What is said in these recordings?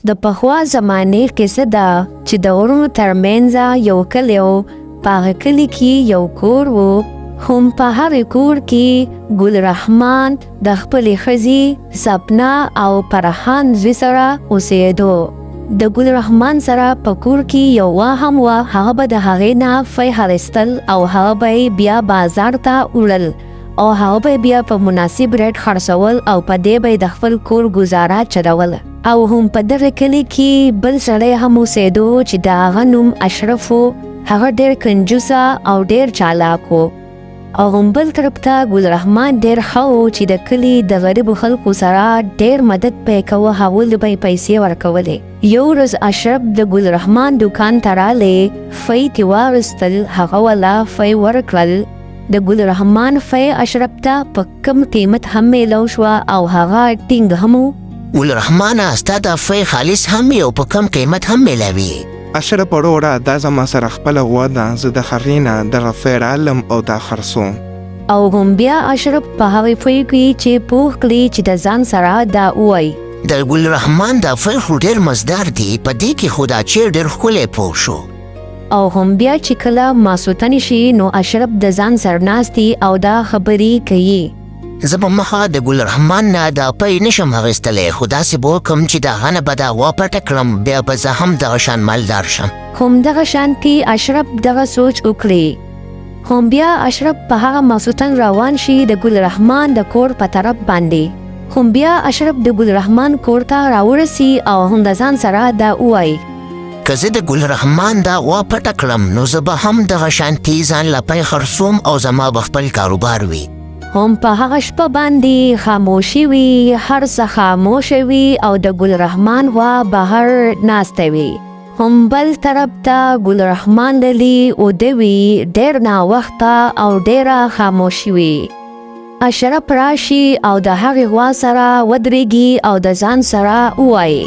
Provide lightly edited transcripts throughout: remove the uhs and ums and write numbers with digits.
د پخوا زمانې کیسه ده چې د غرونو ترمنځ یو کلی و. په هغه کلي کې یو کور و. هم په هغې کور کې ګل رحمان د خپلې ښځې سپنا او فرحان زوی سره اوسېدو. د ګل رحمان سره په کور کې یو هم وه، هغه به د هغې نه فی اخیستل او هغه به یې بیا بازار ته وړل او هغه به بیا په مناسب ریټ خرڅول او په دې به د خپل کور ګزاره چلول. او هم په دغه کلي کې بل سړی هم اوسېدو چې د هغه نوم اشرف و. هغه ډېر کنجوسه او ډېر چالاک و. او هم بل طرف ته ګل رحمان ډېر ښه و چې د کلي د غریبو خلکو سره ډېر مدد به یې کوه، هغوی به یې پیسې ورکولې. یو ورځ اشرف د ګل رحمان دوکان ته راغلی، فی ترې واخیستل، هغه وله فی ورکړل. د ګل رحمان فی اشرف ته په کم قیمت هم میلاو شوه او هغه ټینګ هم و. ګل رحمانه ستا د فی خالص هم یو په کم قیمت هم میلاوي. اشرف وروره دا زما سره خپله غوا ده، زه د هغې نه دغه فی رالم او دا خرڅوم. او هم بیا اشرف په هغې فی کې چې پوه کړي چې د ځان سره دا ووایي. د ګل رحمان دا فی خو ډېر مزدار دی، په دې کې خو دا چیر ډېر ښکلی پوه شو. او هم بیا چې کله ماسوتن شي نو اشرف د ځان سره ناستي او دا خبرې کوي. زه به مخه د ګل رحمان نه دا پی نشم اخیستلی، خو داسې به وکړم چې د هغه نه به دا غوا پټه کړم، بیا به زه هم دغه شان مالدار شم. همدغه شانتي اشرف دغه سوچ وکړي. هم بیا اشرف په هغه ماسوتن روان شي د ګل رحمان د کور په طرف باندې. هم بیا اشرف د ګل رحمان کور ته راورسي او هم د ځان سره دا ووایي، که زه د ګل رحمان دا غوا پټه کړم نو زه به هم دغه شانتي ځان له پی خرڅوم او زما به خپل کاروبار وي. هم په هغه شپه باندې خاموشي وي، هر څه خاموشه وي او د ګل رحمان غوا بهر ناسته وي. هم بل طرف ته ګل رحمان للی اوده وي، ډېر ناوخته او ډېره خاموشي وي. اشرف راشي او د هغې غوا سره ودرېږي او د ځان سره ووایي،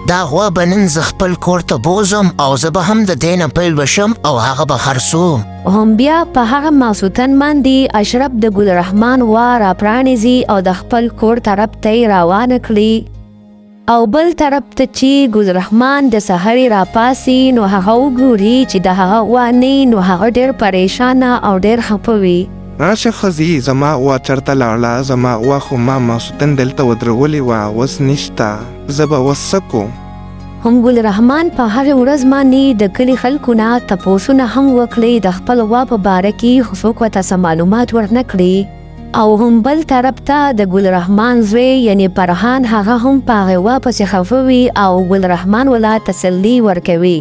دا غوا به نن زه خپل کور ته بوزم او زه به هم د دې نه پیل بشم او هغه به خرڅوم. هم بیا په هغه ماسوتن باندې اشرف د ګل رحمان غوا راپرانیزي او د خپل کور طرف ته یې روانه کړي. او بل طرف ته چې ګل رحمان د سحرې راپاسي نو هغه وګوري چې د هغه غوا نه نو هغه ډېر پریشانه او ډېر خفه وي. راشه ښځې، زما غوا چېرته لاړه؟ زما غوا خو ما ماسوتن دلته ودرولې وه، اوس نشته، زه به اوس څه کوم؟ هم ګل رحمان په هغې ورځ باندې د کلي خلکو نه تپوسونه هم وکړي، د خپل غوا په باره کې خو څوک ورته څه معلومات ورنه کړي. او هم بل طرف ته د ګل رحمان زوی یعنې فرحان هغه هم په هغې غوا پسې خفه وي او ګل رحمان ولا تسلي ورکوي.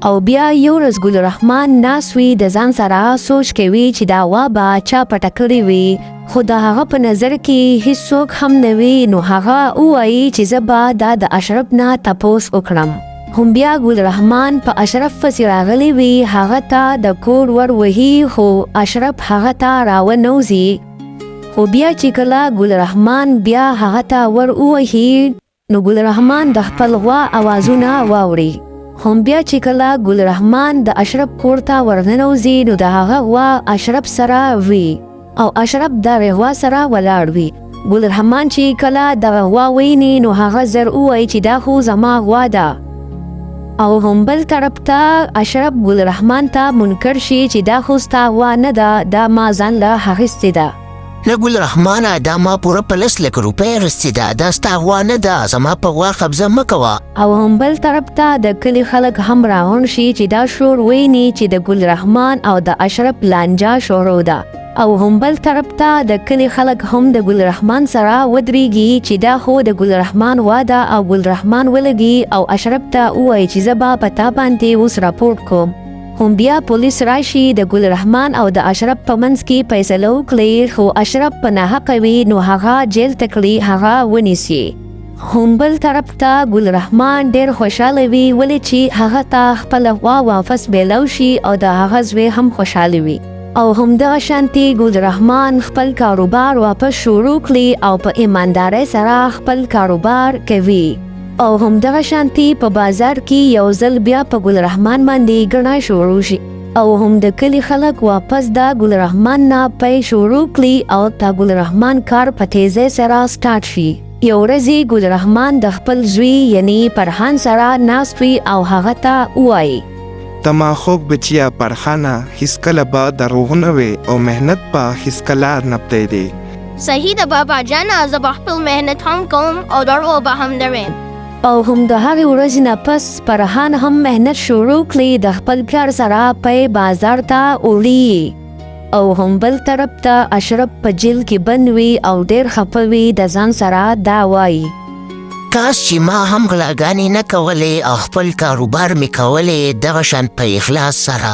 او بیا یو ورځ ګل رحمان ناست وي، د ځان سره سوچ کوي چې دا غوا به چا پټه کړې وي، خو د هغه په نظر کې هیڅوک هم نه وي. نو هغه ووایي چې زه به دا د اشرف نه تپوس وکړم. هم بیا ګل رحمان په اشرف پسې راغلی وي، هغه ته د کور ور وهي، خو اشرف هغه ته راونوځي. خو بیا چې کله ګل رحمان بیا هغه ته ور ووهي نو ګل رحمان د خپل غوا اوازونه واوري. هم بیا چې کله ګل رحمان د اشرف کور ته ورننوځي نو د هغه غوا اشرف سره وي او اشرف د هغې غوا سره ولاړ وي. ګل رحمان چې کله دغه غوا ویني نو هغه زر ووایي چې دا خو زما غوا ده. او هم بل طرف ته اشرف ګل رحمان ته منکر شي چې دا خو ستا غوا نه ده، دا ما ځان له اخیستې ده. نه ګل رحمانه، دا ما پوره په 10 لک روپۍ اخیستې ده، دا ستا غوا نه ده، زما په غوا قبضه مه کوه. او هم بل طرف ته د کلي خلک هم راغونډ شي چې دا شور ویني چې د ګل رحمان او د اشرف لانجه شروع ده. او هم بل طرف ته د کلي خلک هم د ګل رحمان سره ودرېږي چې دا خو د ګل رحمان غوا ده. او ګل رحمان ولګي او اشرف ته ووایي چې زه به په تا باندې اوس راپورټ کوم. هم بیا پولیس راشي د ګل رحمان او د اشرف په منځ کې فیصله وکړي، خو اشرف په ناحقه وي نو هغه جیل ته کړي، هغه ونیسي. هم بل طرف ته ګل رحمان ډېر خوشحاله وي، ولې چې هغه ته خپله غوا واپس میلاو شي او د هغه زوی هم خوشحاله وي. او همدغه شانتي ګل رحمان خپل کاروبار واپس شروع کړي او په ایماندارۍ سره خپل کاروبار کوي. او همدغه شانتي په بازار کې یو ځل بیا په ګل رحمان باندې ګڼه شروع شي او هم د کلي خلک واپس د ګل رحمان نه پی شروع کړي او د ګل رحمان کار په تیزۍ سره سټارټ شي. یو ورځ ګل رحمان د خپل زوی یعنی فرحان سره ناست وي او هغه ته ووایي تما خوږ بچیا پرخانه هیڅکله به دروغ نه وي او محنت به هیڅکله نه پرېږدي. صحیح ده بابا جانه، زه به خپل محنت هم کوم او دروغ به هم نه وایم. او هم د هغې ورځې نه پس فرحان هم محنت شروع کړي د خپل پلار سره پی بازار ته وړي. او هم بل طرف ته اشرف په جیل کې بند وي او ډېر خفه وي د ځان سره دا وایي کاش چې ما هم غلاګانې نه کولې او خپل کاروبار مې کولې دغه شان په اخلاص سره.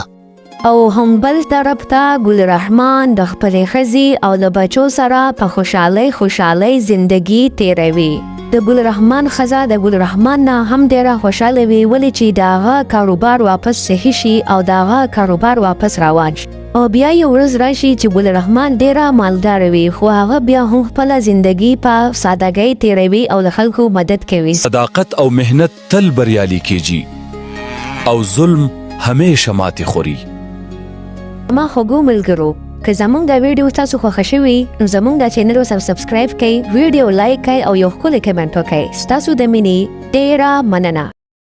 او هم بل طرف ته ګل رحمان د خپلې ښځې او د بچو سره په خوشحالۍ زندگی تیروي. د ګل رحمان ښځه د ګل رحمان نه هم ډېره خوشحاله وي ولې چې د هغه کاروبار واپس صحیح شي او د هغه کاروبار واپس روان شي. او بیا یو ورځ راشي چې ګل رحمان ډېره مالداره وي خو هغه بیا هم خپله زندگی په سادګۍ تیروي او د خلکو مدد کوي. صداقت او محنت تل بریالي کیږي او ظلم همیشه ماتې خوري. ما خوږو ملګرو که زمونږ دا ویډیو تاسو خوښه شوي نو زمونږ دا چینل ورسره سبسکرایب کړئ، ویډیو لایک کړئ او یو ښکلی کمنټ وکړئ. ستاسو د مینې ډېره مننه.